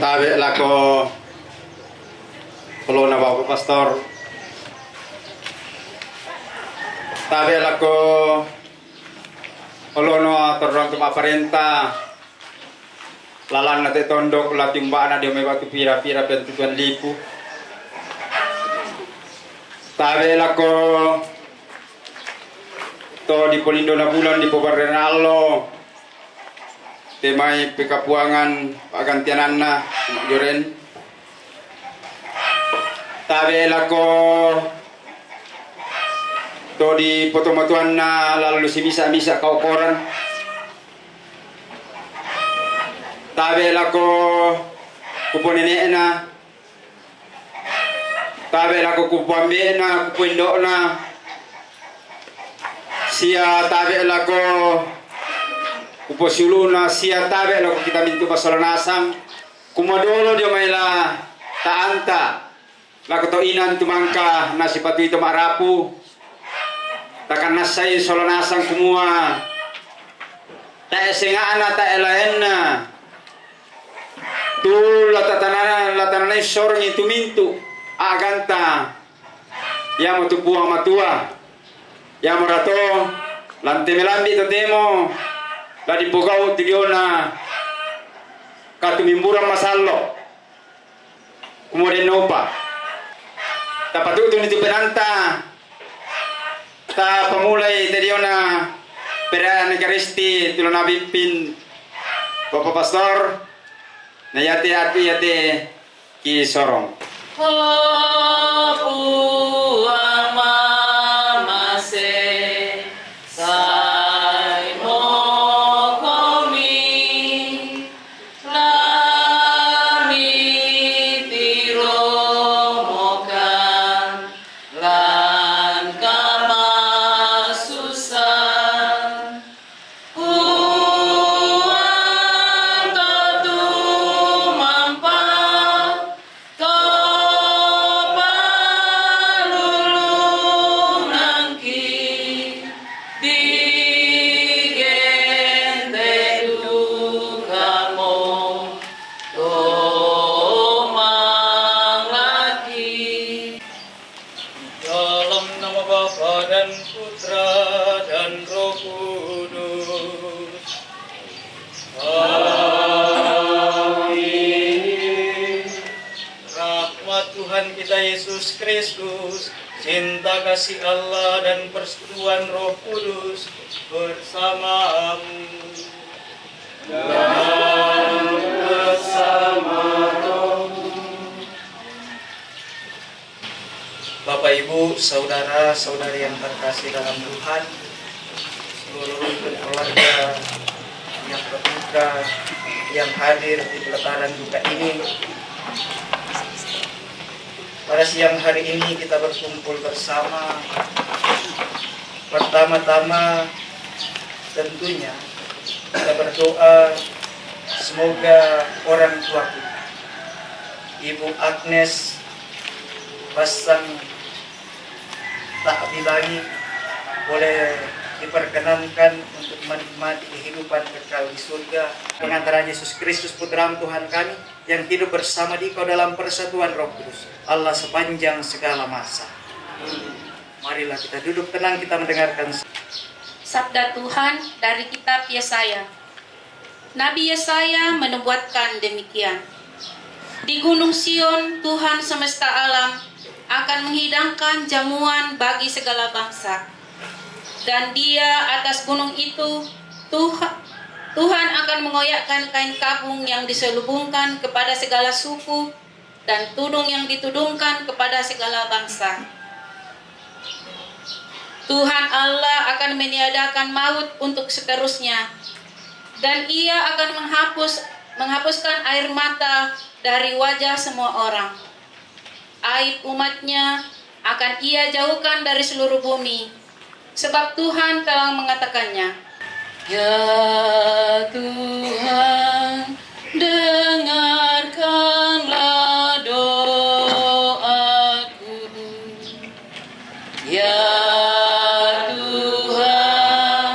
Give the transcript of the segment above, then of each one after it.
Tabe lako kalau na Bapak Pastor. Tabe lako kalau no torong tuma parenta. Lalang nate tondok latimbana dia may batu pira-pira pentuan lipu. Tabe lako to di Polindo na bulan di Pobarenalo. Temai pekapuangan pagantiananna joren. Tabe lako to di potomatuanna lalu si misa kau koran. Tabe lako kuponenena. Tabe lako kupambena kupindona. Sia tabe lako kuposuluna sia tabe lako kita mintu basolonasang. Kumadolo dia maila taanta. Lako to inan tumangka nasipatu itu marapu. Takkan nasai solonasang kumua. Ta esengana ta elahenna. Tu latanana sorong itu mintu aganta ya motu buang matua ya morato lante melambi to demo la di pogau tidiona katu mimburan masallo kumode nopa tapatu tu nitu penanta ta pamulai tidiona pera negaristi tulona bimpin Bapak Pastor na yate ki sorong. Puang mama se sai mo komi lami tiro mokan lan kama susah. Tuhan kita Yesus Kristus, cinta kasih Allah dan persekutuan Roh Kudus bersamamu dan bersama rohmu. Bapak Ibu, saudara-saudari yang terkasih dalam Tuhan, seluruh rukun keluarga yang berduka, yang hadir di peletaran duka ini. Pada siang hari ini kita berkumpul bersama. Pertama-tama tentunya kita berdoa semoga orang tua kita, Ibu Agnes Basang tak bilangi, boleh diperkenankan untuk menikmati kehidupan kekal di surga pengantaran Yesus Kristus Putra Tuhan kami yang hidup bersama di Kau dalam persatuan Roh Kudus Allah sepanjang segala masa. Marilah kita duduk tenang, kita mendengarkan Sabda Tuhan dari kitab Yesaya. Nabi Yesaya menubuatkan demikian. Di Gunung Sion Tuhan semesta alam akan menghidangkan jamuan bagi segala bangsa. Dan Dia atas gunung itu Tuhan akan mengoyakkan kain kabung yang diselubungkan kepada segala suku dan tudung yang ditudungkan kepada segala bangsa. Tuhan Allah akan meniadakan maut untuk seterusnya, dan Ia akan menghapuskan air mata dari wajah semua orang. Aib umatnya akan Ia jauhkan dari seluruh bumi, sebab Tuhan telah mengatakannya. Ya Tuhan, dengarkanlah doaku. Ya Tuhan,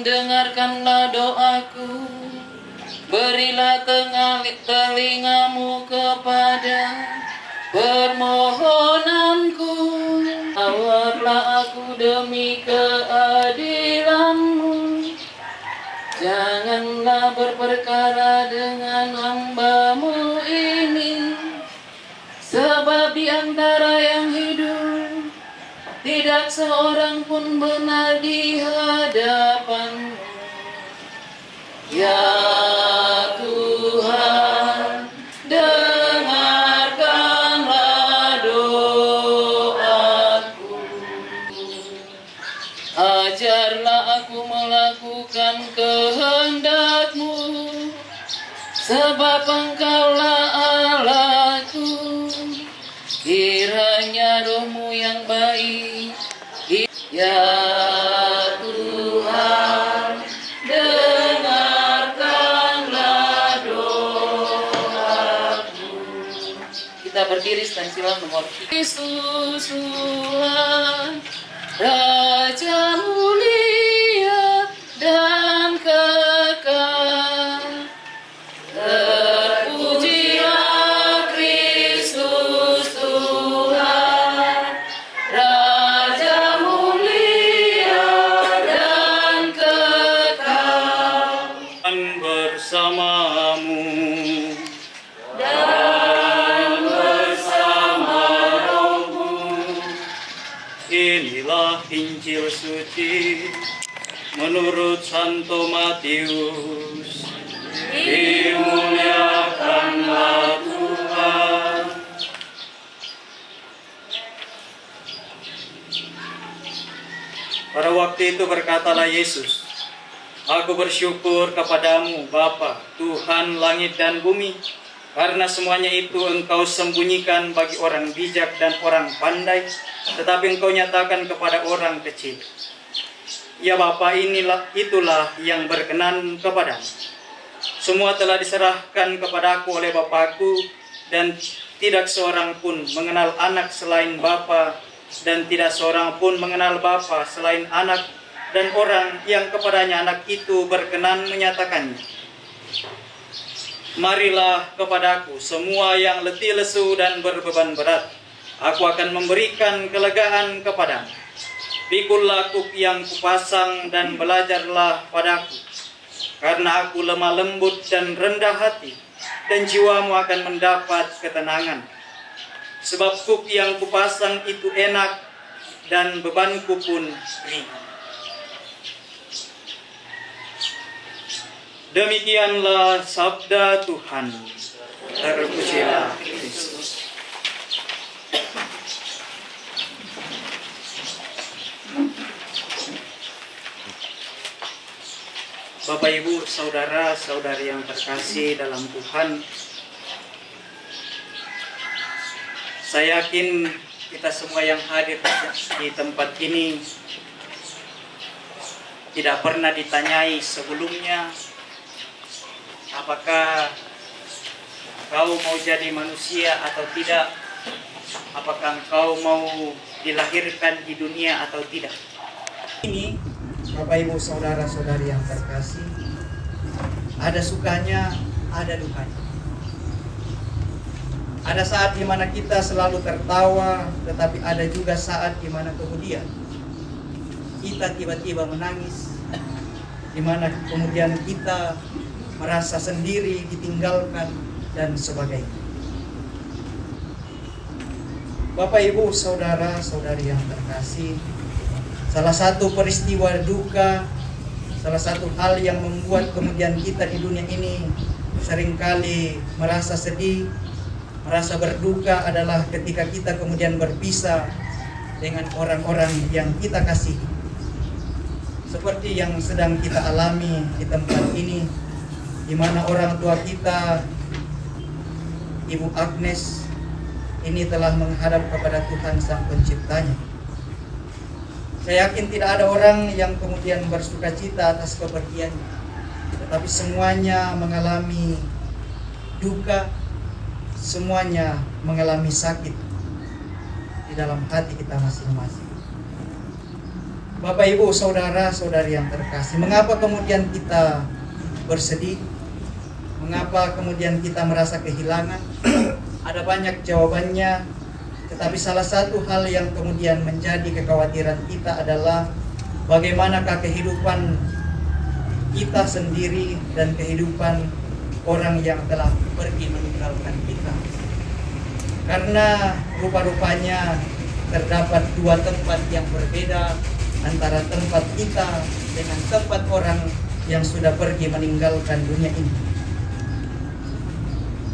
dengarkanlah doaku. Berilah telingamu kepada permohonanku. Jawablah aku demi keadilanmu. Janganlah berperkara dengan hamba-Mu ini, sebab di antara yang hidup tidak seorang pun benar di hadapan-Mu. Ya Tuhan, dengarkanlah doaku. Ajarlah aku melakukan kehendak-Mu, sebab Engkaulah Allahku. Kiranya Roh-Mu yang baik, ya Tuhan, dengarkanlah doaku. Kita berdiri sedang silam nomor Yesus Tuhan, Raja mulia dan kekal. Terpujilah Kristus Tuhan, Raja mulia dan kekal. Dan bersamamu. Dan bersama Roh-Mu. Inilah Injil suci menurut Santo Matius. Dimuliakanlah Tuhan. Pada waktu itu berkatalah Yesus, Aku bersyukur kepadamu, Bapa, Tuhan langit dan bumi, karena semuanya itu Engkau sembunyikan bagi orang bijak dan orang pandai, tetapi Engkau nyatakan kepada orang kecil. Ya Bapa, itulah yang berkenan kepadamu. Semua telah diserahkan kepadaku oleh Bapakku, dan tidak seorang pun mengenal anak selain Bapa, dan tidak seorang pun mengenal Bapa selain anak, dan orang yang kepadanya anak itu berkenan menyatakannya. Marilah kepadaku semua yang letih lesu dan berbeban berat, aku akan memberikan kelegaan kepadamu. Pikullah kuk yang kupasang dan belajarlah padaku, karena aku lemah lembut dan rendah hati, dan jiwamu akan mendapat ketenangan. Sebab kuk yang kupasang itu enak, dan bebanku pun ringan. Demikianlah sabda Tuhan. Terpujilah Kristus. Bapak, Ibu, saudara-saudari yang terkasih dalam Tuhan, saya yakin kita semua yang hadir di tempat ini tidak pernah ditanyai sebelumnya, apakah kau mau jadi manusia atau tidak, apakah kau mau dilahirkan di dunia atau tidak. Ini Bapak, Ibu, saudara-saudari yang terkasih, ada sukanya, ada dukanya. Ada saat di mana kita selalu tertawa, tetapi ada juga saat di mana kemudian kita tiba-tiba menangis, di mana kemudian kita merasa sendiri, ditinggalkan, dan sebagainya. Bapak, Ibu, saudara-saudari yang terkasih, salah satu peristiwa duka, salah satu hal yang membuat kemudian kita di dunia ini seringkali merasa sedih, merasa berduka adalah ketika kita kemudian berpisah dengan orang-orang yang kita kasihi. Seperti yang sedang kita alami di tempat ini, di mana orang tua kita, Ibu Agnes, ini telah menghadap kepada Tuhan Sang Penciptanya. Saya yakin tidak ada orang yang kemudian bersuka cita atas kepergiannya, tetapi semuanya mengalami duka, semuanya mengalami sakit di dalam hati kita masing-masing. Bapak, Ibu, saudara-saudari yang terkasih, mengapa kemudian kita bersedih? Mengapa kemudian kita merasa kehilangan? Ada banyak jawabannya, tetapi salah satu hal yang kemudian menjadi kekhawatiran kita adalah bagaimanakah kehidupan kita sendiri dan kehidupan orang yang telah pergi meninggalkan kita. Karena rupa-rupanya terdapat dua tempat yang berbeda antara tempat kita dengan tempat orang yang sudah pergi meninggalkan dunia ini.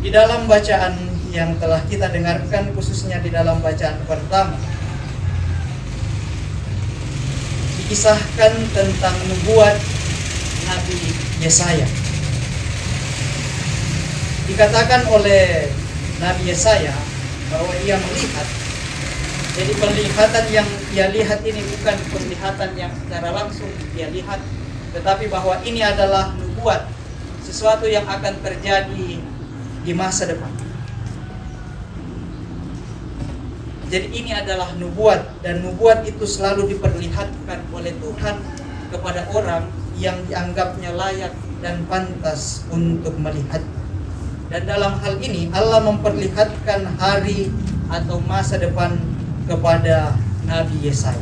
Di dalam bacaan yang telah kita dengarkan, khususnya di dalam bacaan pertama, dikisahkan tentang nubuat Nabi Yesaya. Dikatakan oleh Nabi Yesaya bahwa ia melihat. Jadi penglihatan yang ia lihat ini bukan penglihatan yang secara langsung dia lihat, tetapi bahwa ini adalah nubuat, sesuatu yang akan terjadi di masa depan. Jadi ini adalah nubuat, dan nubuat itu selalu diperlihatkan oleh Tuhan kepada orang yang dianggapnya layak dan pantas untuk melihat. Dan dalam hal ini Allah memperlihatkan hari atau masa depan kepada Nabi Yesaya.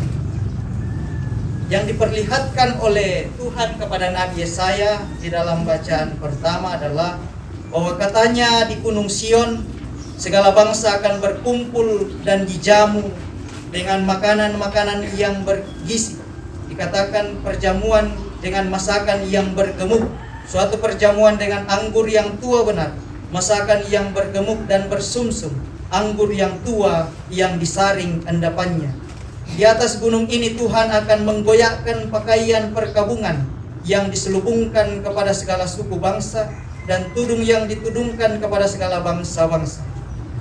Yang diperlihatkan oleh Tuhan kepada Nabi Yesaya di dalam bacaan pertama adalah bahwa katanya di Gunung Sion segala bangsa akan berkumpul dan dijamu dengan makanan-makanan yang bergizi. Dikatakan perjamuan dengan masakan yang bergemuk, suatu perjamuan dengan anggur yang tua benar, masakan yang bergemuk dan bersumsum, anggur yang tua yang disaring endapannya. Di atas gunung ini Tuhan akan menggoyahkan pakaian perkabungan yang diselubungkan kepada segala suku bangsa, dan tudung yang ditudungkan kepada segala bangsa-bangsa.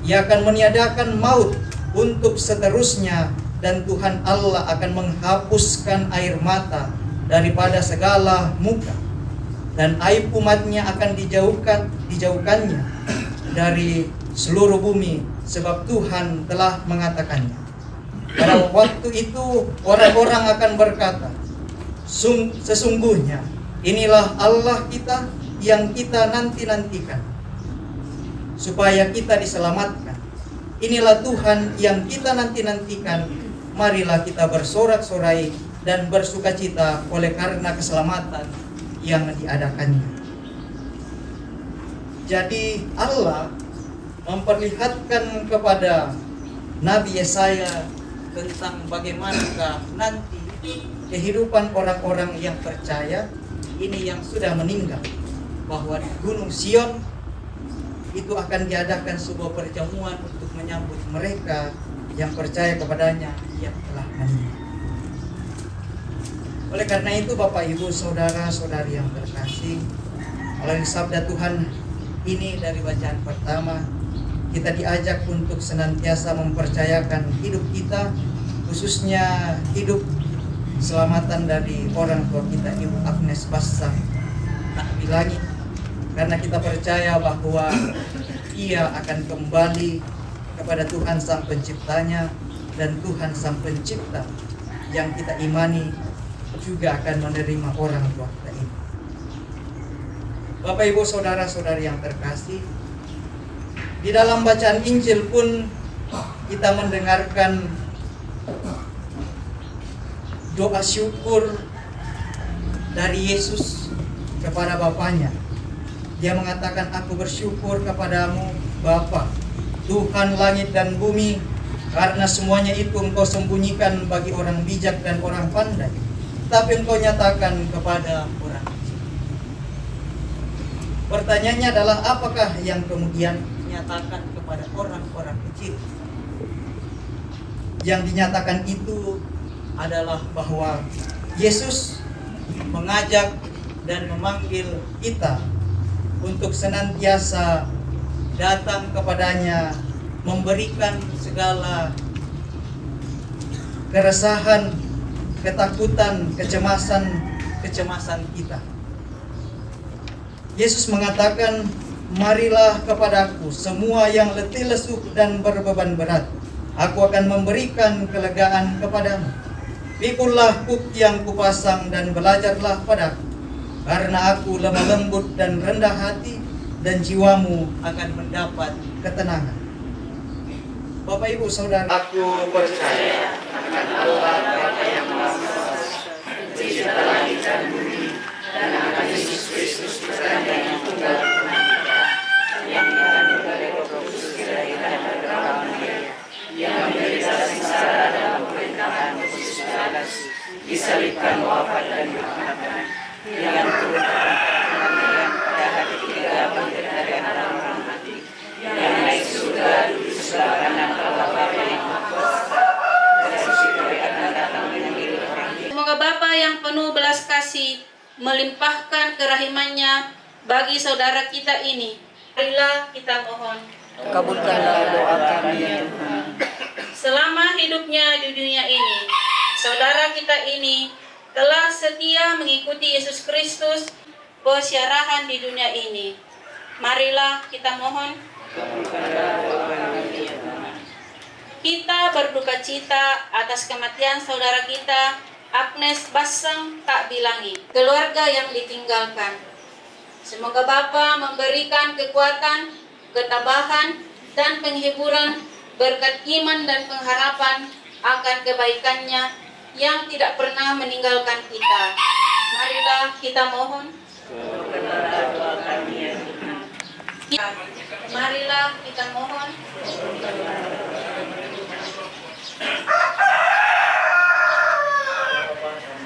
Ia akan meniadakan maut untuk seterusnya, dan Tuhan Allah akan menghapuskan air mata daripada segala muka, dan aib umatnya akan dijauhkannya dari seluruh bumi, sebab Tuhan telah mengatakannya. Pada waktu itu orang-orang akan berkata, sesungguhnya inilah Allah kita yang kita nanti-nantikan, supaya kita diselamatkan. Inilah Tuhan yang kita nanti-nantikan, marilah kita bersorak-sorai dan bersukacita oleh karena keselamatan yang diadakannya. Jadi Allah memperlihatkan kepada Nabi Yesaya tentang bagaimanakah nanti kehidupan orang-orang yang percaya ini yang sudah meninggal, bahwa di Gunung Sion itu akan diadakan sebuah perjamuan untuk menyambut mereka yang percaya kepadanya yang telah meninggal. Oleh karena itu Bapak Ibu saudara-saudari yang terkasih, melalui sabda Tuhan ini dari bacaan pertama, kita diajak untuk senantiasa mempercayakan hidup kita, khususnya hidup keselamatan dari orang tua kita, Ibu Agnes Bassang tak bilangi, karena kita percaya bahwa ia akan kembali kepada Tuhan Sang Penciptanya, dan Tuhan Sang Pencipta yang kita imani juga akan menerima orang tua kita ini. Bapak Ibu saudara-saudari yang terkasih, di dalam bacaan Injil pun kita mendengarkan doa syukur dari Yesus kepada Bapaknya. Dia mengatakan, aku bersyukur kepadamu Bapa, Tuhan langit dan bumi, karena semuanya itu engkau sembunyikan bagi orang bijak dan orang pandai, tapi engkau nyatakan kepada orang kecil. Pertanyaannya adalah, apakah yang kemudian dinyatakan kepada orang-orang kecil? Yang dinyatakan itu adalah bahwa Yesus mengajak dan memanggil kita untuk senantiasa datang kepadanya, memberikan segala keresahan, ketakutan, kecemasan kita. Yesus mengatakan, marilah kepadaku semua yang letih lesu dan berbeban berat, aku akan memberikan kelegaan kepadamu. Pikullah kuk yang kupasang dan belajarlah padaku, karena aku lemah lembut dan rendah hati, dan jiwamu akan mendapat ketenangan. Bapak Ibu Saudara, aku percaya akan Allah Bapa yang Maha Kuasa, Pencipta langit dan bumi, dan akan Yesus Kristus Putranya yang tunggal yang dikandung dari Roh Kudus dilahirkan dari perawan Maria, yang menderita sengsara dalam pemerintahan Pontius Pilatus, disalibkan, wafat dan dikuburkan, yang turun ke tempat kematian, pada hari ketiga bangkit dari antara orang mati, yang naik surga duduk sebelah kanan Allah Bapa yang Maha Kuasa, dari situ akan datang mengambil orang hidup. Semoga Bapa yang penuh belas kasih melimpahkan kerahimannya bagi saudara kita ini. Marilah kita mohon. Kabulkanlah doa kami ya Tuhan. Selama hidupnya di dunia ini, saudara kita ini telah setia mengikuti Yesus Kristus persiarahan di dunia ini. Marilah kita mohon. Kita berduka cita atas kematian saudara kita Agnes Basang Tak Bilangi, keluarga yang ditinggalkan. Semoga Bapa memberikan kekuatan, ketabahan, dan penghiburan berkat iman dan pengharapan akan kebaikannya yang tidak pernah meninggalkan kita. Marilah kita mohon. Marilah kita mohon.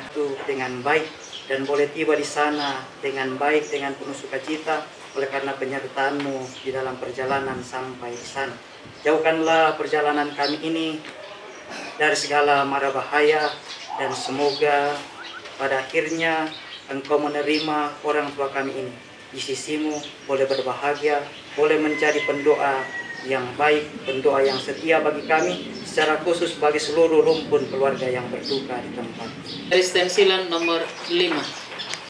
Itu dengan baik dan boleh tiba di sana dengan baik, dengan penuh sukacita oleh karena penyertaan-Mu di dalam perjalanan sampai di sana. Jauhkanlah perjalanan kami ini dari segala mara bahaya, dan semoga pada akhirnya Engkau menerima orang tua kami ini di sisi-Mu, boleh berbahagia, boleh menjadi pendoa yang baik, pendoa yang setia bagi kami, secara khusus bagi seluruh rumpun keluarga yang berduka di tempat. Dari stensilan nomor 5.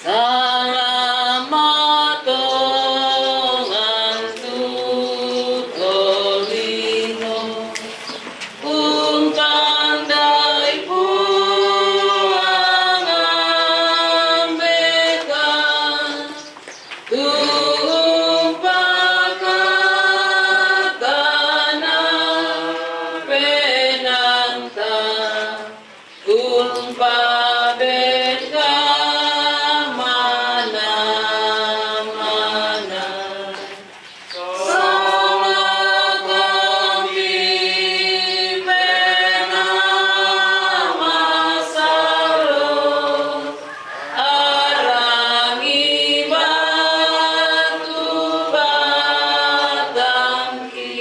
Salamat Tuhan Tutolino, untandai puang ambekan, tumpahkan tanah penanta, tumpah beka mana-mana. Salah kami penama salo, arangi batu batangki,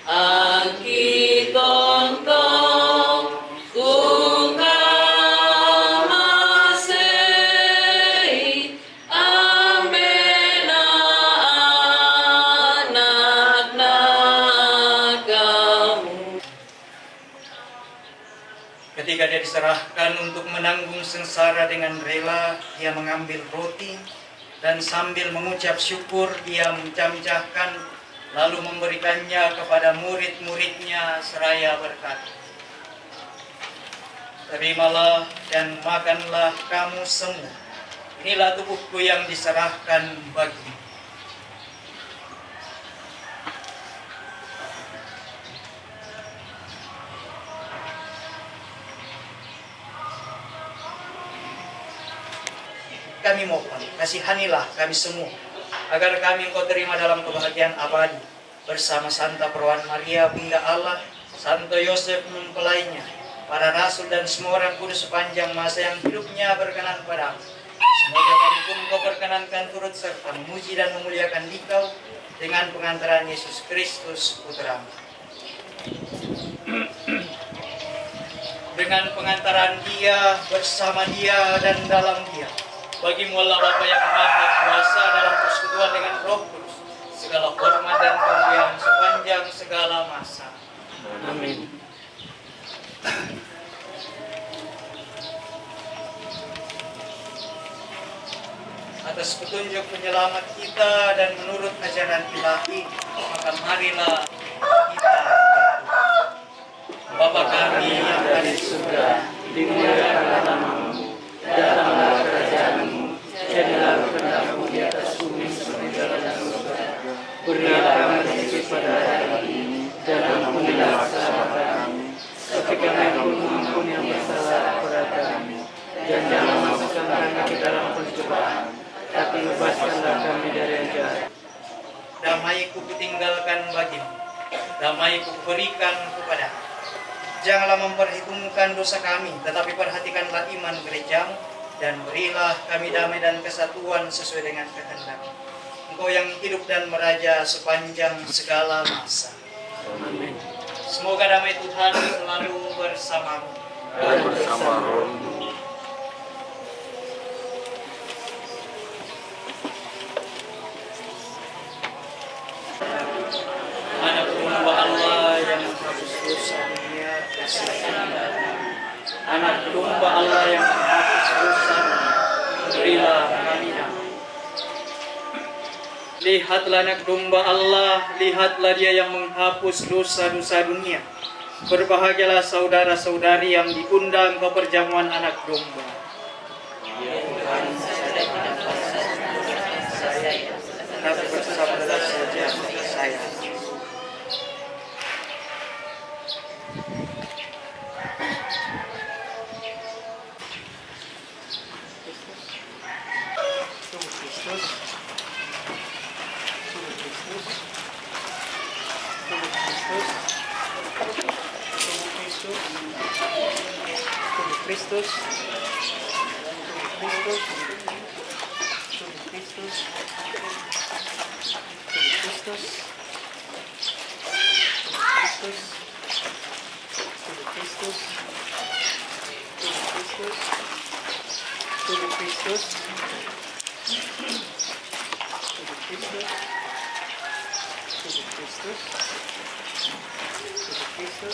angki tontong kungamasei, ambena anak nagamu. Ketika dia diserahkan untuk menanggung sengsara dengan rela, dia mengambil roti dan sambil mengucap syukur dia mencamcahkan, lalu memberikannya kepada murid-muridnya seraya berkata, "Terimalah dan makanlah kamu semua. Inilah tubuhku yang diserahkan bagimu." Kami mohon, kasihanilah kami semua, agar kami Engkau terima dalam kebahagiaan abadi, bersama Santa Perawan Maria, Bunda Allah, Santo Yosef mempelainya, para rasul dan semua orang kudus sepanjang masa yang hidupnya berkenan padamu. Semoga kami pun Engkau perkenankan turut serta memuji dan memuliakan Dikau dengan pengantaran Yesus Kristus Putra-Mu. Dengan pengantaran Dia, bersama Dia, dan dalam Dia, bagi-Mu Allah Bapa yang Maha Kuasa dalam persekutuan dengan Roh Kudus, segala hormat dan kemuliaan sepanjang segala masa. Amin. Atas petunjuk penyelamat kita dan menurut ajaran ilahi, maka marilah kita berdoa. Bapa kami yang ada di surga, dimuliakanlah namamu, datanglah kerajaanmu, jadilah kehendakmu di atas bumi seperti dalam surga. Berilah kami rezeki pada hari ini, dan ampunilah kesalahan kami, seperti kami pun mengampuni yang bersalah kepada kami. Dan jangan masukkan kami ke dalam pencobaan, tapi bebaskanlah kami dari yang jahat. Damai-Ku kutinggalkan bagimu, damai-Ku kuberikan kepadamu. Janganlah memperhitungkan dosa kami, tetapi perhatikanlah iman gerejamu, dan berilah kami damai dan kesatuan sesuai dengan kehendak-Mu. Engkau yang hidup dan meraja sepanjang segala masa. Amin. Semoga damai Tuhan selalu bersamamu. Dan bersama rohmu. Anak domba Allah yang menghapus dosa dunia, kasihanilah. Anak domba Allah yang menghapus dosa dunia, berilah kami damai. Lihatlah anak domba Allah, lihatlah Dia yang menghapus dosa-dosa dunia. Berbahagialah saudara-saudari yang diundang ke perjamuan anak domba. Tapi bersabdalah saja saya. Tubuh Kristus, tubuh Kristus, tubuh Kristus, tubuh Kristus, tubuh Kristus,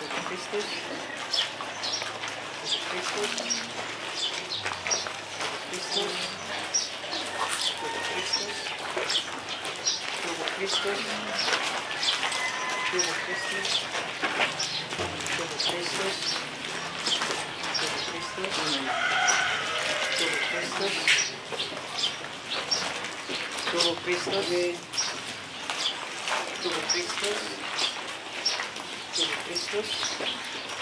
tubuh Kristus, tubuh Kristus, tubuh Kristus, tubuh Kristus, tubuh Kristus, tubuh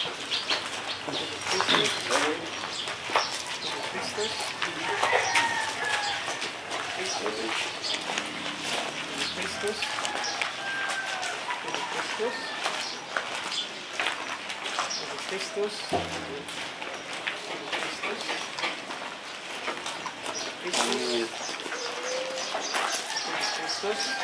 Kristus,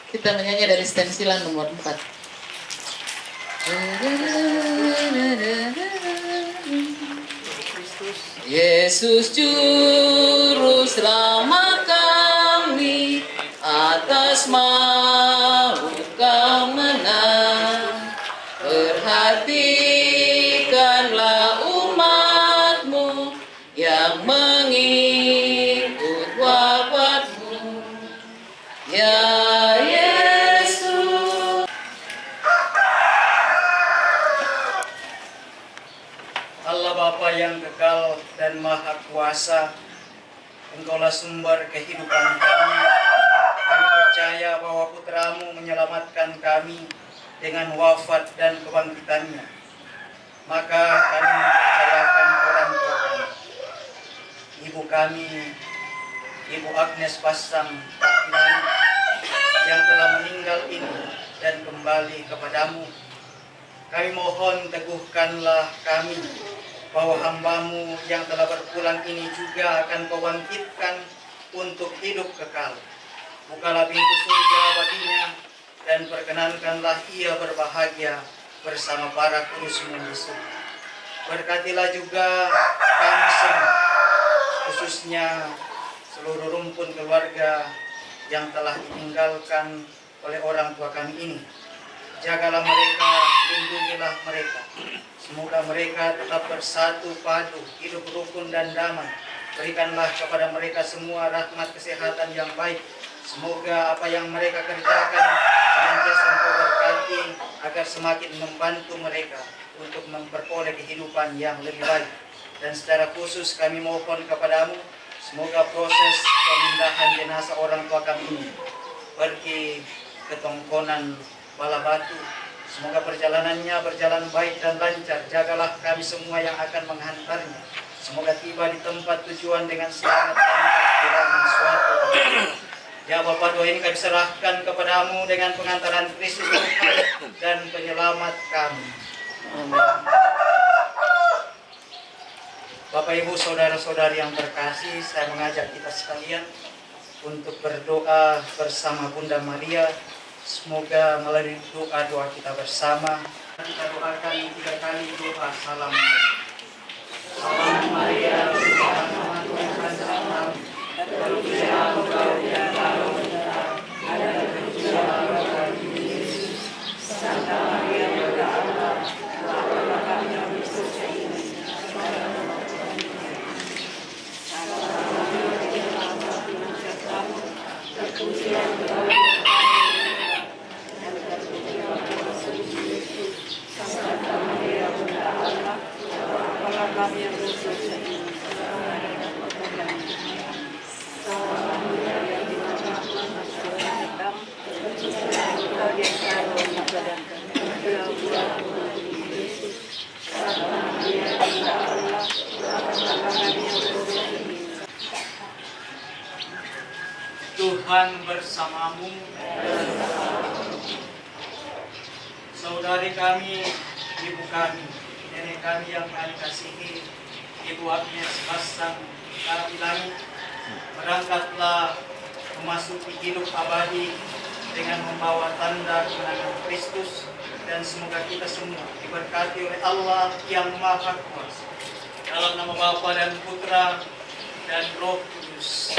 Kita menyanyi dari stensilan nomor 4. Yesus juru selamat kami, atas maut Kau menang. Perhatikanlah umat-Mu yang mengikut wafat-Mu. Ya Yesus. Allah Bapa yang kekal dan maha kuasa, Engkaulah sumber kehidupan kami. Kami percaya bahwa Putra-Mu menyelamatkan kami dengan wafat dan kebangkitannya. Maka kami mempercayakan ibu kami, Ibu Agnes Pasang Takilan, yang telah meninggal ini dan kembali kepadamu. Kami mohon teguhkanlah kami, bahwa hamba-Mu yang telah berpulang ini juga akan Kau bangkitkan untuk hidup kekal. Bukalah pintu surga baginya, dan perkenankanlah ia berbahagia bersama para kudus-Mu di surga. Berkatilah juga kami semua, khususnya seluruh rumpun keluarga yang telah ditinggalkan oleh orang tua kami ini. Jagalah mereka, lindungilah mereka. Semoga mereka tetap bersatu padu, hidup rukun dan damai. Berikanlah kepada mereka semua rahmat kesehatan yang baik. Semoga apa yang mereka kerjakan senantiasa Engkau berkati, agar semakin membantu mereka untuk memperoleh kehidupan yang lebih baik. Dan secara khusus kami mohon kepadamu, semoga proses pemindahan jenazah orang tua kami ini pergi ke Tongkonan Balabatu, semoga perjalanannya berjalan baik dan lancar. Jagalah kami semua yang akan menghantarnya. Semoga tiba di tempat tujuan dengan selamat tanpa kehilangan suatu. Ya Bapa, doa ini kami serahkan kepadamu dengan pengantaran Kristus Tuhan dan penyelamat kami. Bapak Ibu saudara-saudari yang terkasih, saya mengajak kita sekalian untuk berdoa bersama Bunda Maria. Semoga melalui doa-doa kita bersama, kita doakan 3 kali doa salam Maria. Salam Maria, bersama Tuhan sama, terpujilah Engkau di antara wanita, dan terpujilah Bapa Yesus. Santa Maria, Bunda Allah, doakanlah kami yang berdosa ini. Terpujilah Engkau di kami yang berdosa ini. Tuhan bersamamu. Saudari kami, ibu kami, nenek kami yang kami kasihi, Ibu Agnes Pasang Takilan, berangkatlah memasuki hidup abadi dengan membawa tanda kemenangan Kristus, dan semoga kita semua diberkati oleh Allah yang Maha Kuasa. Dalam nama Bapa dan Putra dan Roh Kudus.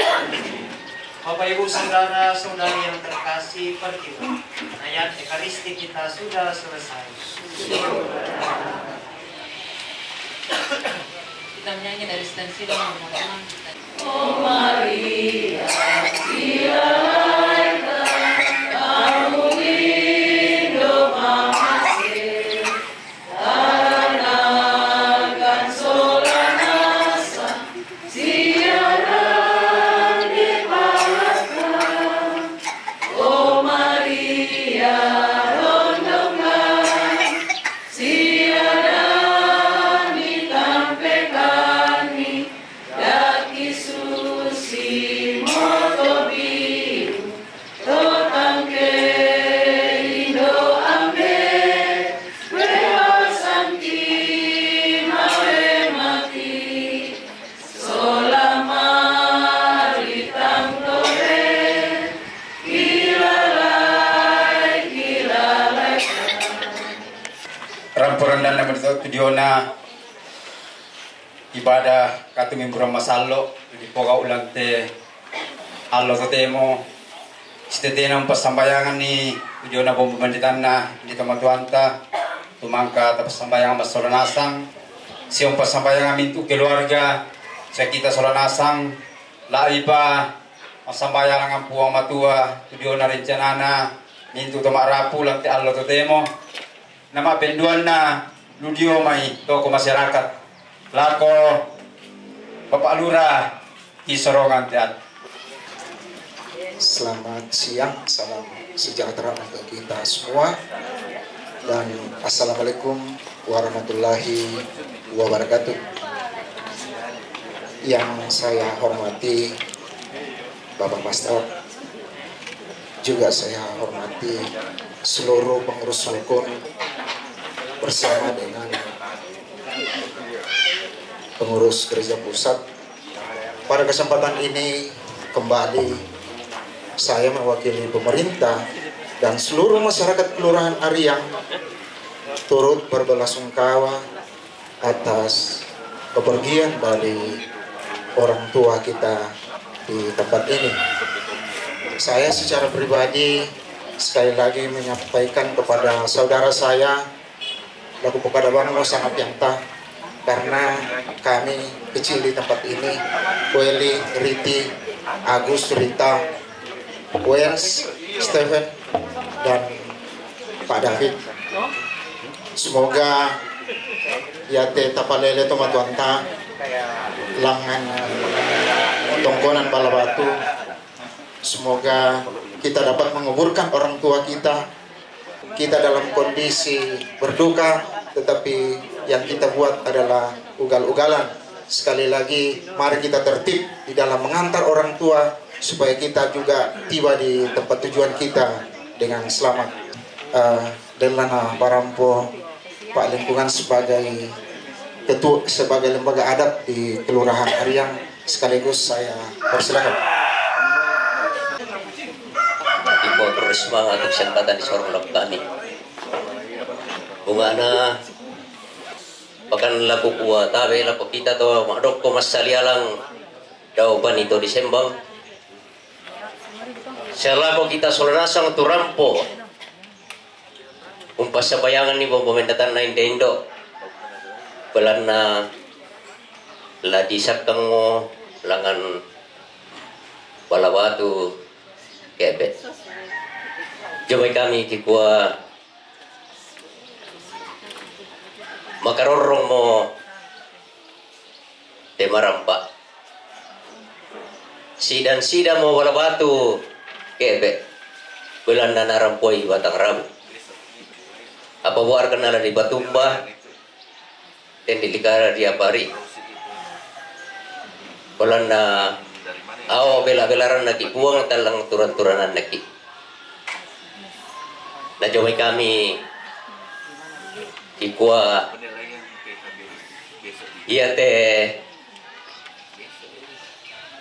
Bapak Ibu saudara-saudari yang terkasih, pergilah. Ayat Ekaristi kita sudah selesai. Kita menyanyi dari stensil teman-teman. Oh Maria, silakan kamu hidup masih, karena kan solanasa siaran dipalakkan. Oh Maria, rondongan siaran ditampilkan nih. Daki susi moto biru, totangke indo ambe, bebasan mawe mati, solama ditangtore, kilalai. Rampuran dan nama tujuana ibadah katumi burang masallo di poga ulang te allo totemo sitetenang pasambayangan ni tujuana bombo banditanna di tempat tuanta tumangka tapos sambayangan mas solanasang siang pasambayangan mintu keluarga saya kita solanasang laiba pasambayangan puang matua tujuana rencanana mintu tomarapu lang te allo totemo nama penduan na ludio mai toko masyarakat lako Bapak Lurah Isorongan Teat. Selamat siang, salam sejahtera untuk kita semua, dan Assalamualaikum warahmatullahi wabarakatuh. yang saya hormati Bapak Pastor, juga saya hormati seluruh pengurus rukun bersama dengan pengurus gereja pusat. Pada kesempatan ini kembali saya mewakili pemerintah dan seluruh masyarakat Kelurahan Ariang turut berbelasungkawa atas kepergian dari orang tua kita di tempat ini. Saya secara pribadi sekali lagi menyampaikan kepada saudara saya laku Pokada Bango sangat yanta, karena kami kecil di tempat ini, Welly, Riti, Agus, Rita, Wens, Stephen, dan Pak David. Semoga yate tapalele tomatuanta langan tongkonan balabatu. Semoga kita dapat menguburkan orang tua kita. Kita dalam kondisi berduka, tetapi yang kita buat adalah ugal-ugalan. Sekali lagi, mari kita tertib di dalam mengantar orang tua supaya kita juga tiba di tempat tujuan kita dengan selamat. Delana Barampo, Pak Lingkungan sebagai ketua, sebagai lembaga adat di Kelurahan Ariang, sekaligus saya persilakan. Ibu terus semangat untuk kesempatan di sorong kami. Bungana bahkan laku kuat, tapi laku kita tuh makdok ko masalialang daw banito di sembang. Selako kita solanasang turampo. Umpas sa bayangan ni pemendatan na Indo. Belan na ladisak kang mo langan balawatu kebet. Jomay kami kikwa makarorong mo temarampa. Sidan-sida mo balawatu kebet. Belan na narampoy batang rabu. Apa buar kenal di Batumba dan di Likara di Apari. Kalau na aw bela-belaran naki buang talang turan-turanan naki. Na jomay kami ikwa iya te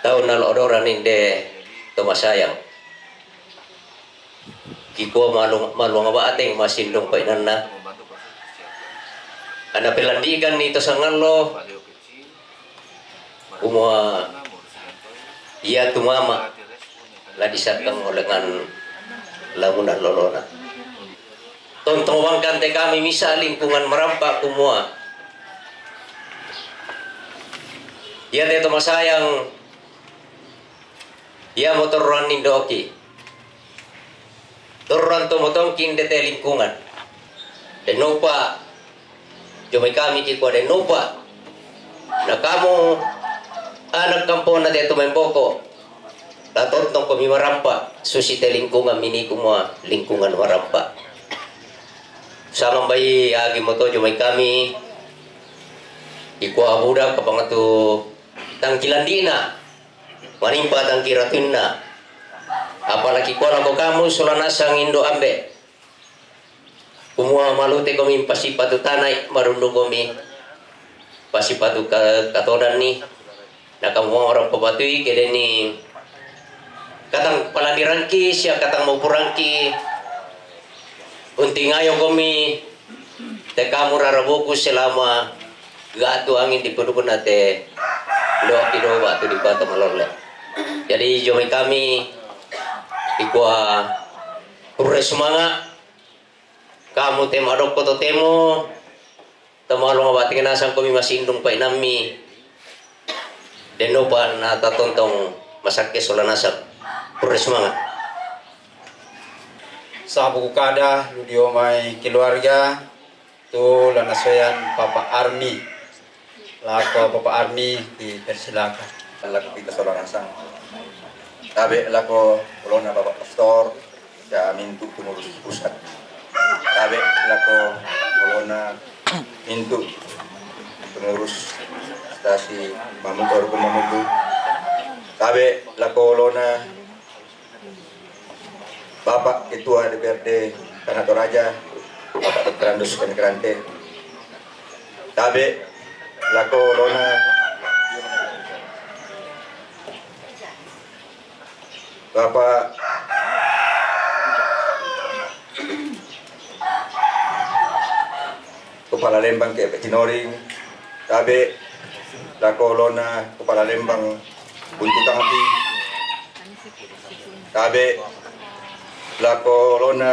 tahun nalodoran inde tomasayang. Kiko malu nga ating masindong painan na. Ana pelandikan nito sa ngalo. Kumua iya tumama. Ladisatang olengan lamunan lolona. Tontong kante kami misa lingkungan merampak kumua. Iya teto masayang. Iya motor running doki. Turun tumutong kinde te lingkungan. Denopa, jomay kami kikwa denopa. Na kamu anak kampung na te tumemboko. Tatontong kami marampa. Susi te lingkungan mini kumwa lingkungan marampa. Sama bayi agi mo to jomay kami. Ikwa budak kapangatu tangkilandina. Manimpa tangkiratunna. Apalagi kuala ko kamu solanasang Indo ambe. Kumua malute kami pasipatu tanay marundong kami pasipatu katodan ni. Nakamua orang pabatui kede ni katang paladiran ki siya katang maupurang ki. Unting ayo kami te kamu rarabuku selama gato angin di pedukun nate doa kido batu di batu malorle. Jadi jomay kami ikwa pure semangat kamu tema dok koto temo temalong abati nasang kami masih indung pa inami denopan nata tontong masake solanasap pure semangat Sabu kada ludio mai keluarga tu lanasoyan Papa Army. Lako Papa Army dipersilakan. Lako kita solanasang. Tabe lako ulona Bapak Pastor ya mintu pengurus pusat. Tabe lako ulona mintu pengurus stasi mamutor ko mamudu. Tabe lakolona Bapak Ketua DPRD Tanah Toraja, Bapak Dr. Andus Kerante. Tabe lakolona Bapak Kepala Lembang ke Petinoring. Tabe lakolona Kepala Lembang Buntu Tangti. Tabe lakolona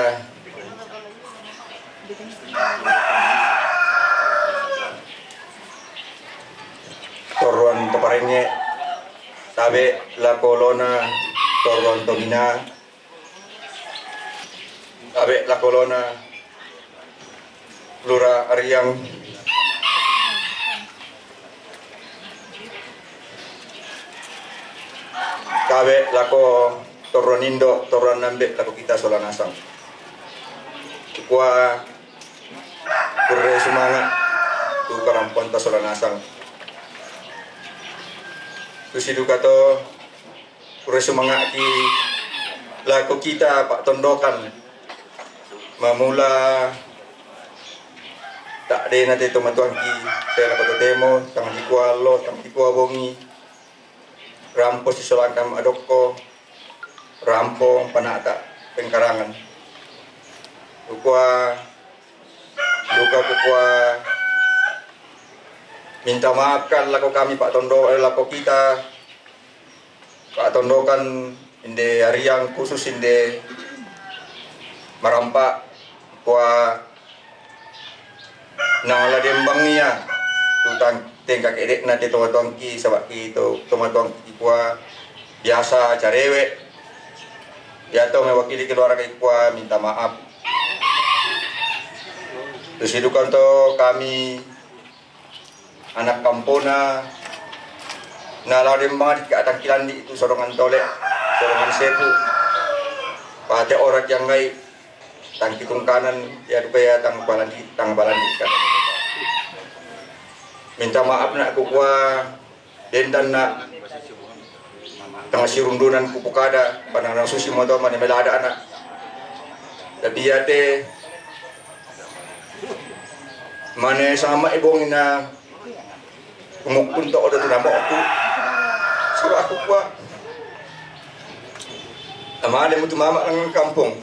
Toruan Toparenge. Tabe lakolona Toruan Tomina. Tabe lakolona Lura Ariang. Tabe lako Toruan Indo, Toruan Nambe, lako kita Solanasang. Kua kurre semangat tu karampuan ta Solanasang. Tu siduka to kurre semangat ki lako kita Pak Tondokan mamula tak ada nanti teman-teman ki saya lako temo tang di kualo tang di kuabongi rampo si Solangkam adoko rampong panata pengkarangan duka minta maafkan lako kami Pak Tondo lako kita Pak Tondokan inde Ariang khusus inde marampak kuah nangala dembangnya tutang tengkak edek nanti tomatongki sabak itu tomatongki kuah biasa carewe ya to mewakili keluarga kuah minta maaf. Terus hidupan to kami anak kampona nalarim banget ke atang kilandi itu sorongan tolek sorongan setu pada orang yang ngai tang kitung kanan ya supaya tang balandi kan minta maaf nak kukuah dendan nak tang sirundunan kupukada panang susi moto mani melada anak tapi ate mana sama ibong na umukun to odo tunamo aku so aku kuah amale mo tumama ng kampung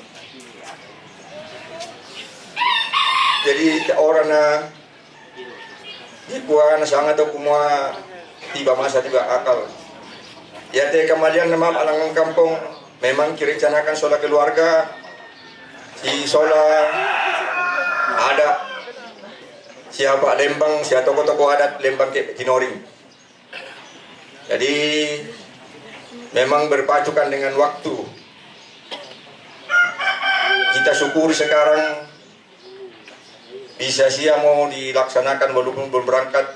jadi ke orang na di kuah na sangat to kumua tiba masa tiba akal ya te kamalian na mama ng kampung memang kirencanakan sola keluarga si sola ada siapa Lembang, siapa toko-toko adat Lembang ke Tinoring. Jadi memang berpacukan dengan waktu. Kita syukuri sekarang bisa siang mau dilaksanakan walaupun belum berangkat.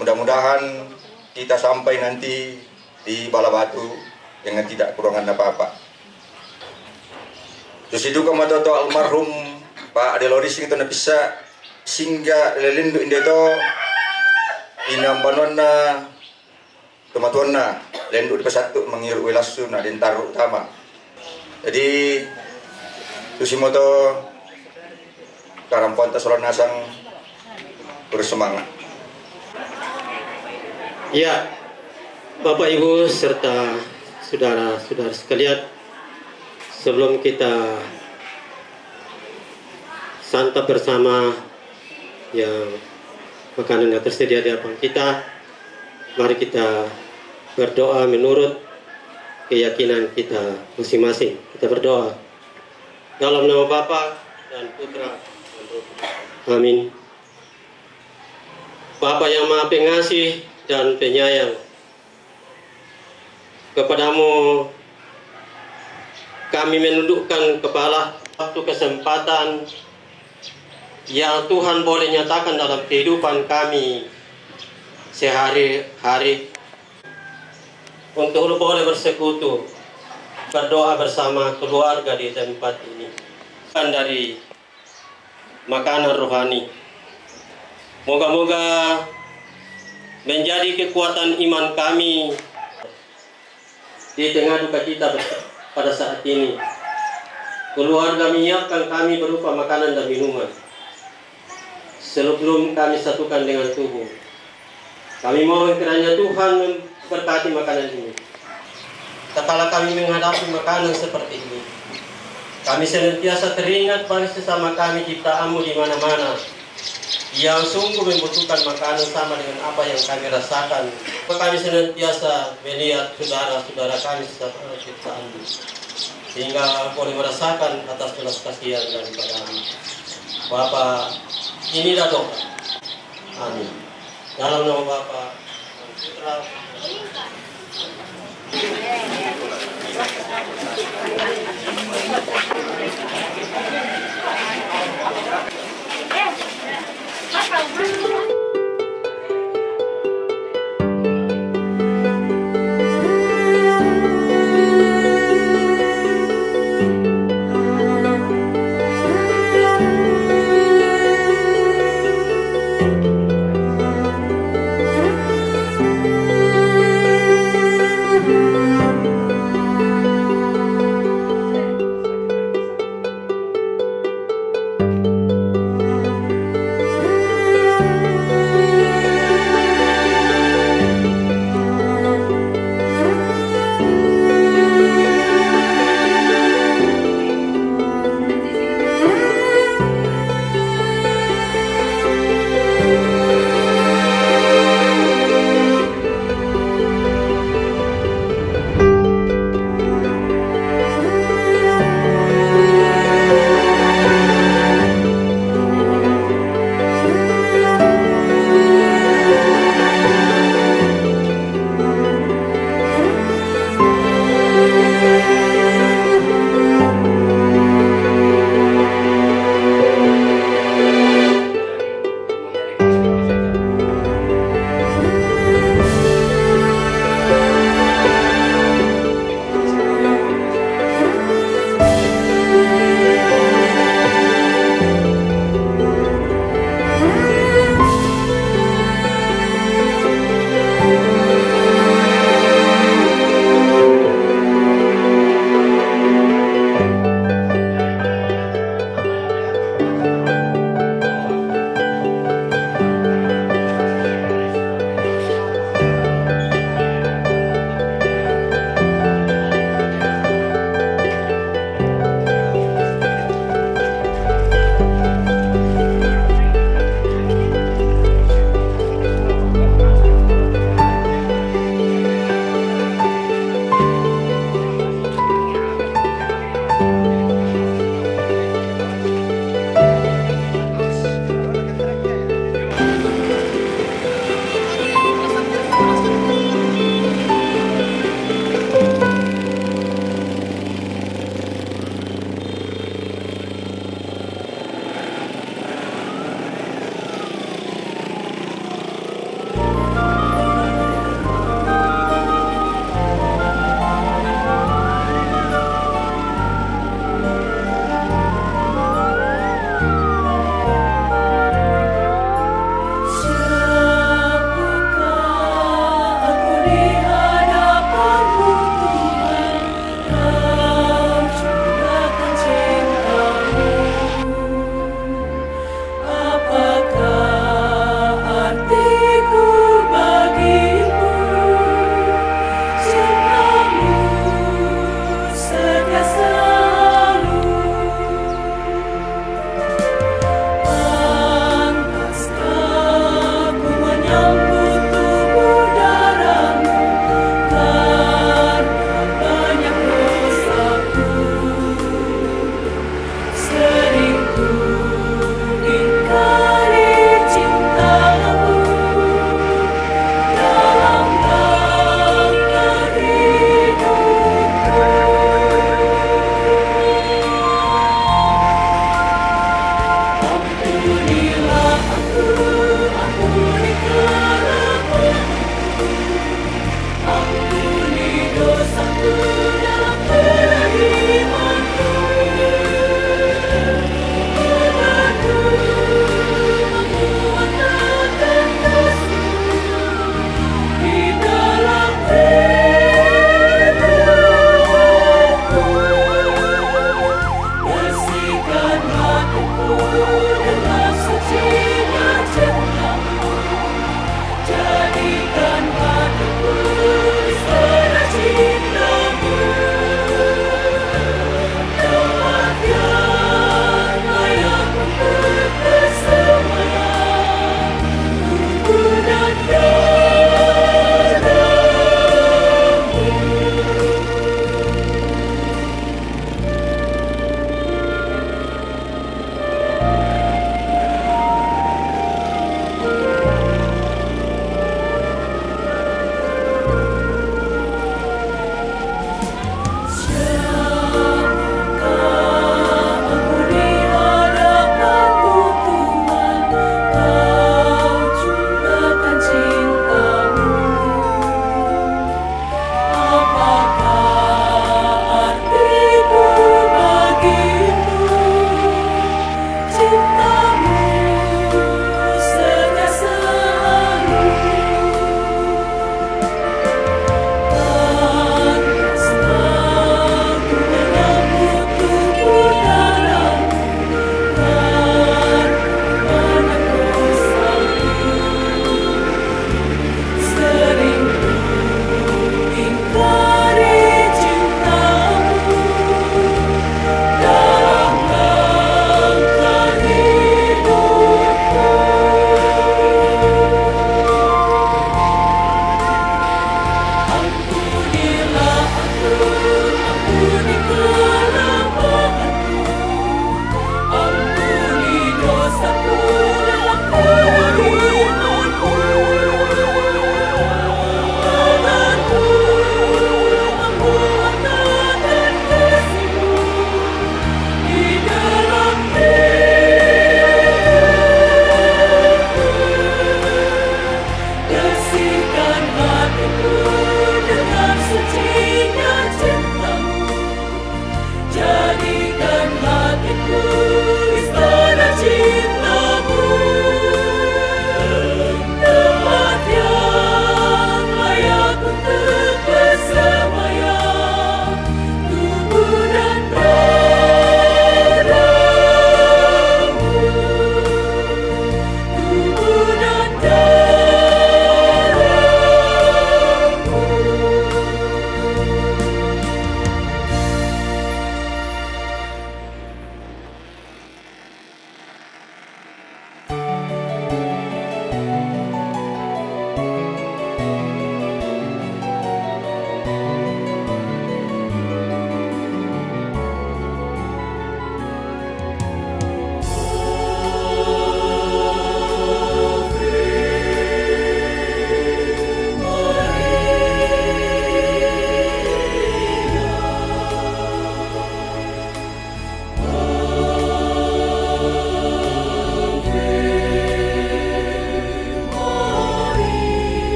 Mudah-mudahan kita sampai nanti di Balabatu dengan tidak kurangan apa-apa. Terus itu kamatoto almarhum Pak Adeloris itu bisa sehingga lelindu indeto inambanonna tomatuanna lendu di pesatu mengiru wilasu na dentar utama jadi Susimoto Karamponta Solanasang bersemangat. Ya, Bapak Ibu serta saudara-saudara sekalian, sebelum kita santap bersama yang makanan yang tersedia di hadapan kita, mari kita berdoa menurut keyakinan kita masing-masing. Kita berdoa dalam nama Bapa dan Putra dan Roh Kudus. Amin. Bapa yang Maha Pengasih dan Penyayang, kepadamu kami menundukkan kepala waktu kesempatan yang Tuhan boleh nyatakan dalam kehidupan kami sehari-hari untuk boleh bersekutu berdoa bersama keluarga di tempat ini kan dari makanan rohani. Moga-moga menjadi kekuatan iman kami di tengah duka cita pada saat ini. Keluarga menyiapkan kami berupa makanan dan minuman sebelum kami satukan dengan tubuh. Kami mohon kiranya Tuhan memberkati makanan ini. Tak kala kami menghadapi makanan seperti ini, kami senantiasa teringat pada sesama kami ciptaanmu di mana-mana yang sungguh membutuhkan makanan sama dengan apa yang kami rasakan. Kami senantiasa melihat saudara-saudara kami sesama ciptaanmu, sehingga boleh merasakan atas belas kasihan daripada kami. Bapa, inilah doa. Amin. Dalam nama Bapa dan Putra.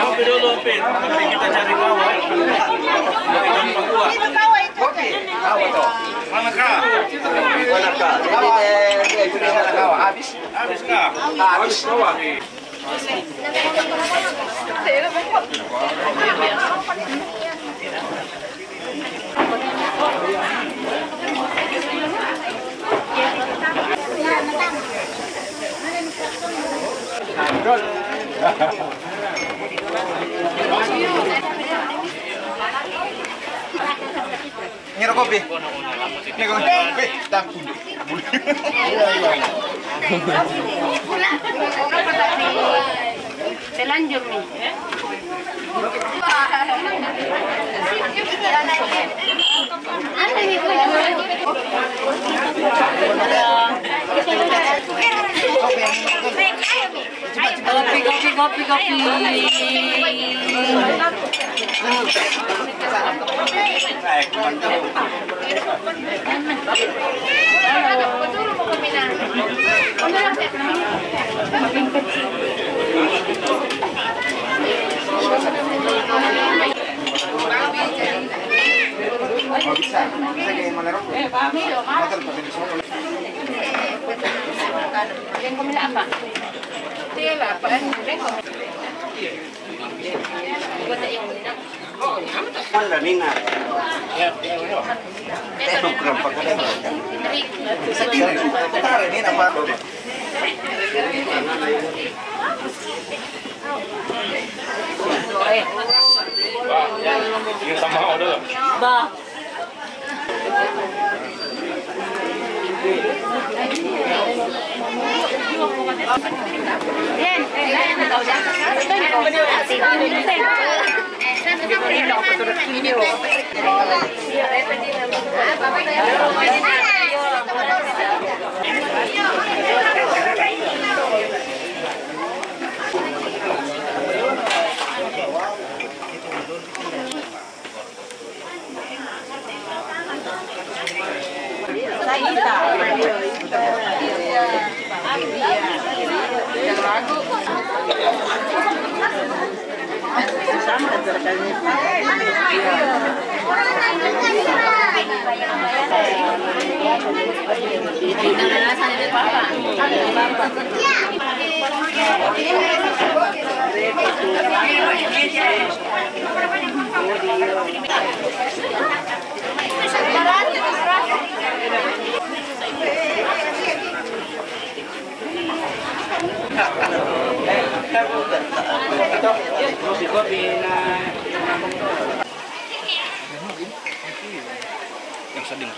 Kopi dulu, Pin. Nanti kita cari kawan. Mana kah? Mana kah? Habis kah? Habis kawan. Ngira kopi. Ini kopi. Tangkung. Telanjur nih. Kopi. Bisa kayak mana rokok? Motor pakai di Solo. Yang kamu apa? Dia lah, apa? Mana Nina? Ya, ini apa? Ini sama udah. Bah. Yang sedang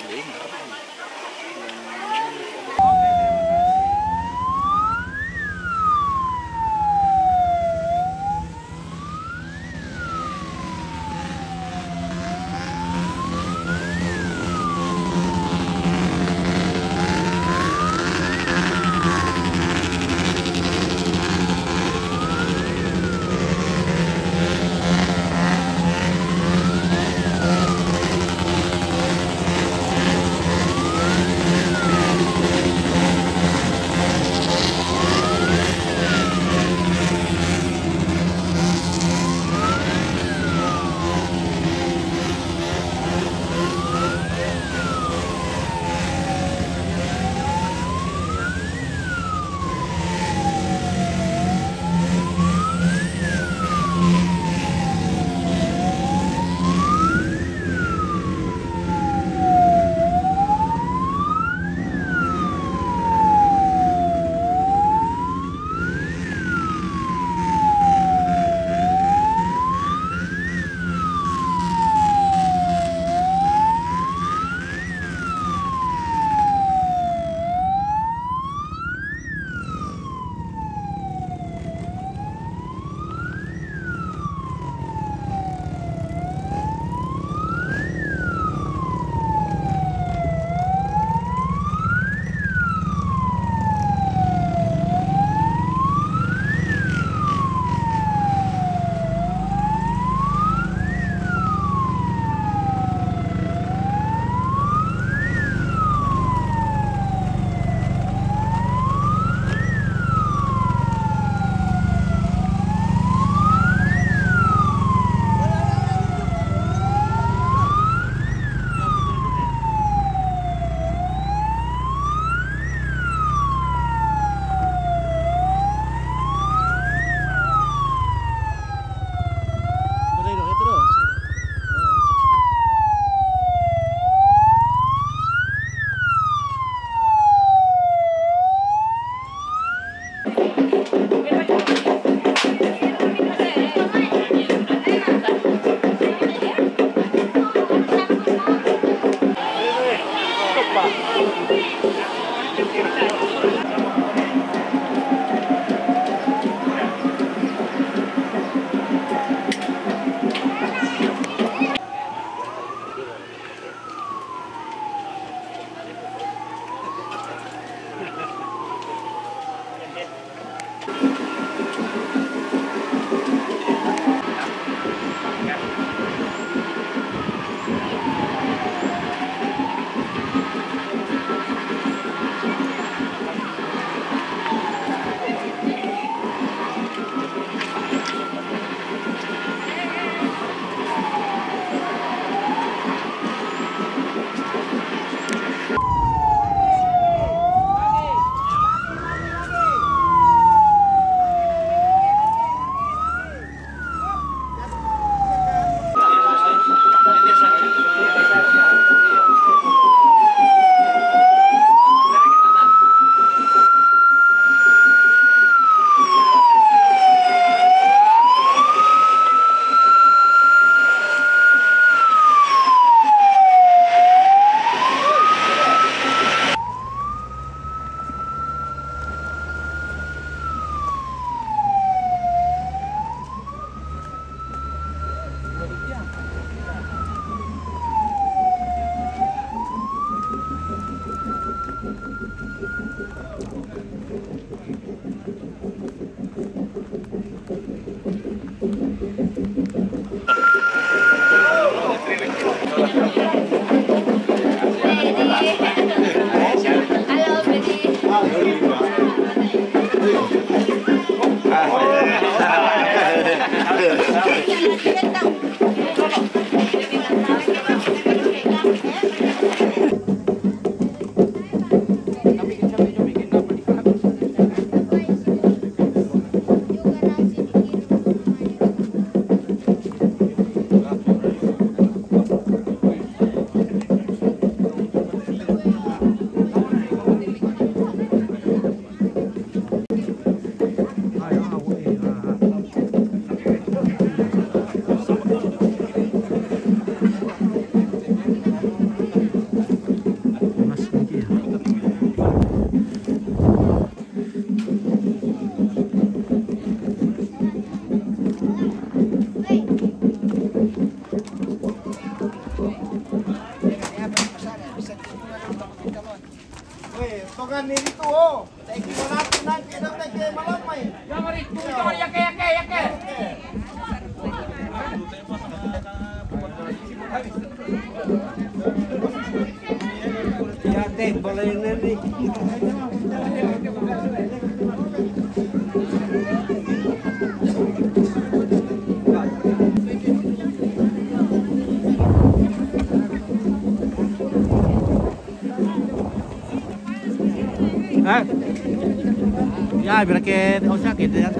Ya, biar ke osnya gitu ya.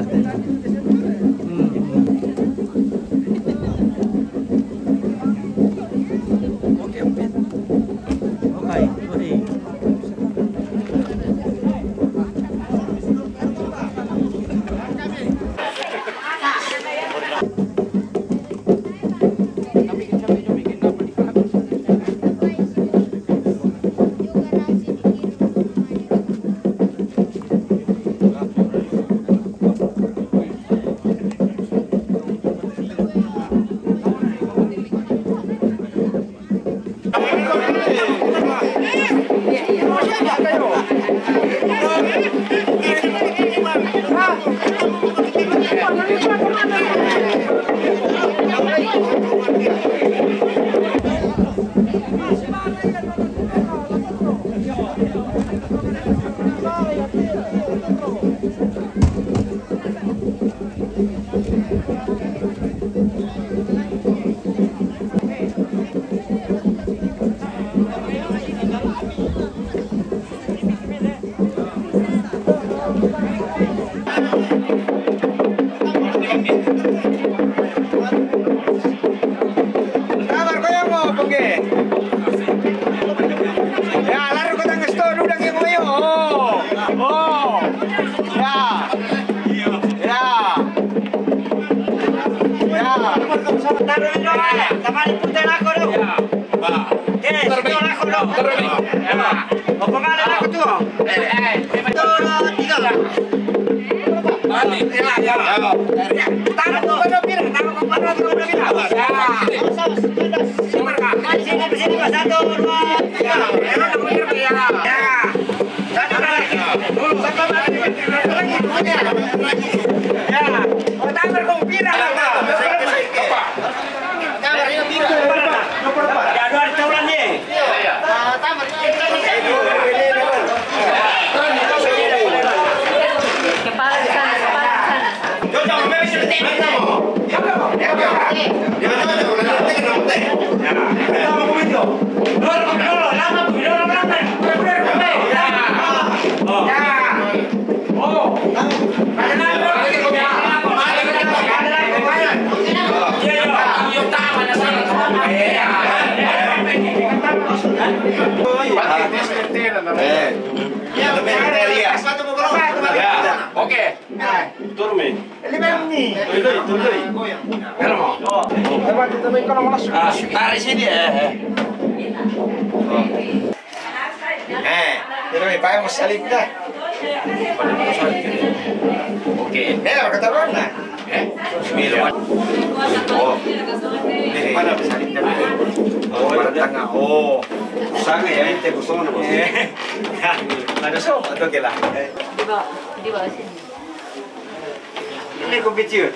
Ini kok kecil.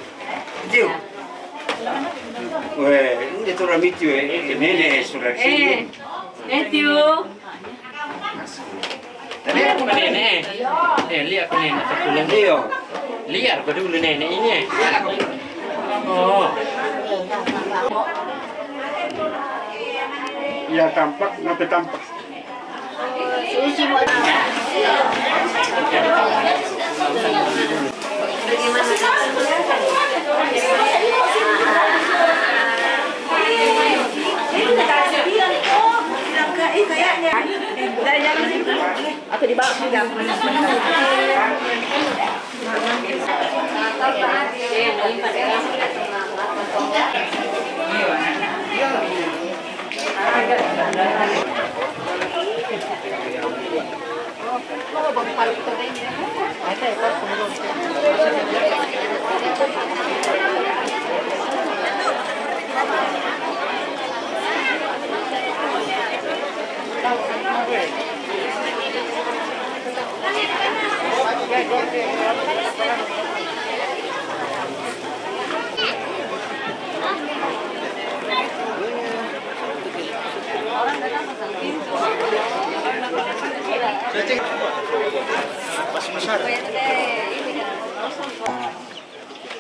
Kecil. Weh, itu ramit nenek sudah sini. Matthew. Lihat apa nenek? Lihat apa nenek sepulang dia. Lihat apa dulu nenek ini. Oh. Ya tampak, kenapa tampak? Atau di bawah juga.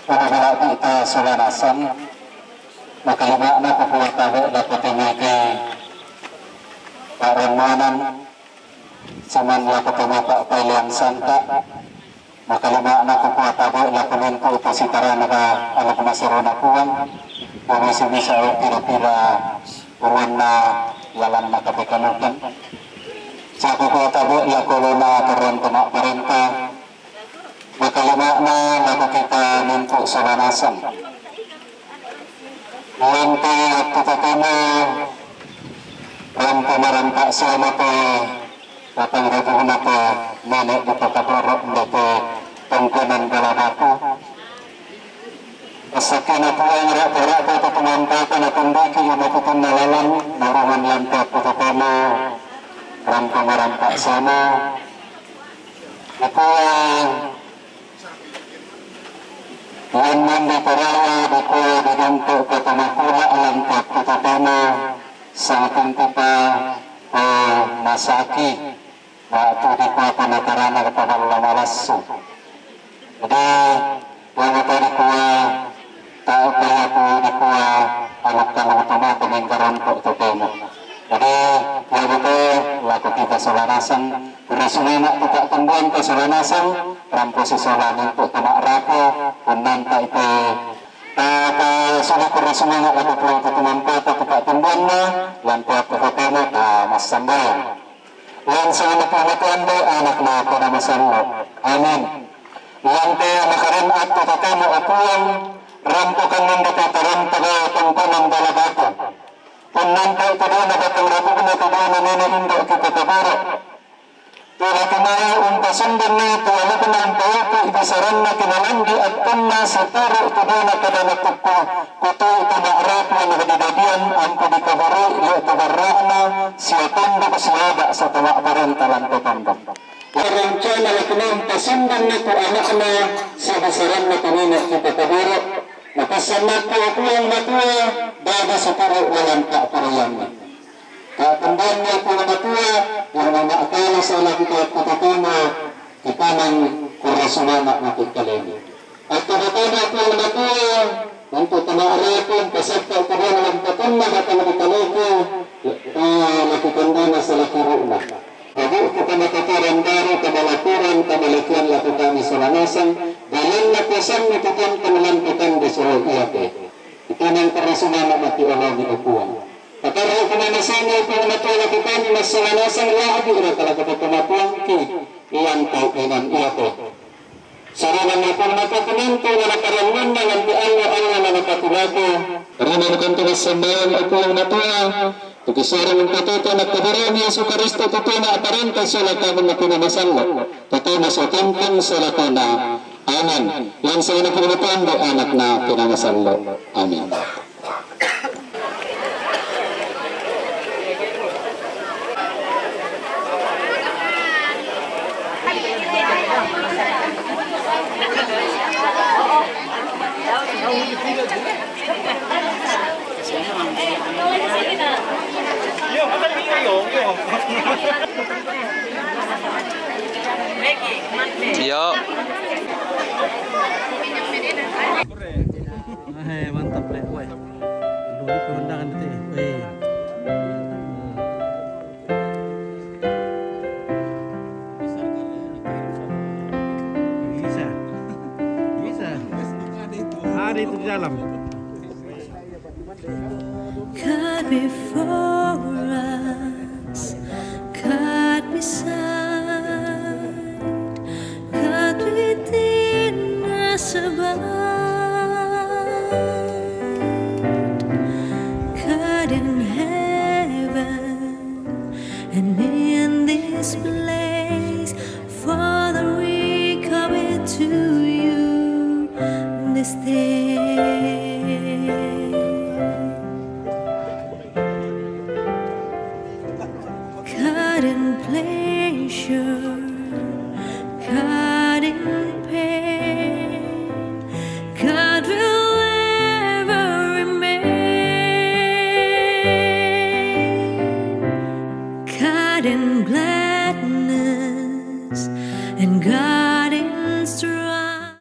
Pada kita solanasan maka makna kekuatan dapat dimiliki Pak Ramanan cuman lakukan Pak Pilihan Santa maka makna kekuatan lakukan ke upasikara naga anak masyarakat puang yang bisa kira-kira warna lalan maka dikanukan sa kekuatan lakukan keren temak perintah maka makna laku kita untuk solanasan nanti tututumu rampa merampak sama pe datang revuna pe nenek di Pekaborok ndete tengkunan galadaku asakina puang rak-rak itu pengampakan akan baki yang melakukan nalalan narangan lantai tututumu rampa merampak sama aku yang mandi perawa buku digantuk ke tanah pula alam tak tututumu sangat kita masaki waktu di kuapa natarana kepada Allah malasu jadi yang itu di kuah tak kaya ku di kuah anak kalang utama peninggaran kok tutumu jadi yang itu laku kita solanasan berasulinak tidak tungguan ke solanasan ramposi solan untuk tamak rapo pun nanti itu sudah berasulinak laku pulang ke teman kota tidak tungguannya yang kuat tutumu mas sambal yang sangat anda anak na pada masalah amin yang te makarin at tutumu aku yang rampukan mendekati pada tungkunan balabata pun nanti itu dia dapat merapukan itu dia nenek induk kita kebarak tidak kemari untuk sendiri itu anak nampak itu ibisaran na kinalandi at punna setara itu dia nak kadang tuku kutu itu makrap yang kedidadian angku di kabarak lihat kabarakna siapun di keselada setelah perintalan tetangga orang cina itu nampak sendiri itu anaknya sebisaran na nenek kita kebarak maka sangat itu yang matua bagi setara walan tak perayaan kembangnya pula matua yang nama akala salah kita katakannya kita nang kurasulah nak nakut kalemi atau katanya pula matua untuk tanah arapun peserta kedua dalam katanah akan dikaloko lakukan dana salah kuruna jadi kita nakataran baru kebalapuran kebalakuan lakukan isolanasan dalam lakukan itu kan kemelantukan di Surau Iate itu yang kurasulah nak mati Allah di ukuan Pakara kumanasan ay pinamatuwa kita ni masalanasan lahat ira talaga pagpamatuang ki iyan tao inan iyato. Saranan na pagmatakunento na nakaraman na ng Allah na nakatulago. Karena kanto masambayan ay pulang natuwa. Pagkisarang ng katuto na kabarami ang Sukaristo tuto na aparenta sa lakabang na pinamasanlo. Tuto na sa timpang sa lakana. Amen. Yan sa inapinatuan do anak na pinamasanlo. Amen. Oh, Yo. Mantap deh, woi. Dulu pemandangan itu. Bisa. Ada itu di dalam. God before us, God beside, God within us above, God in heaven and in this place. Father, we commit to you this day. God in pleasure, God in pain, God will ever remain. God in gladness and God in strife.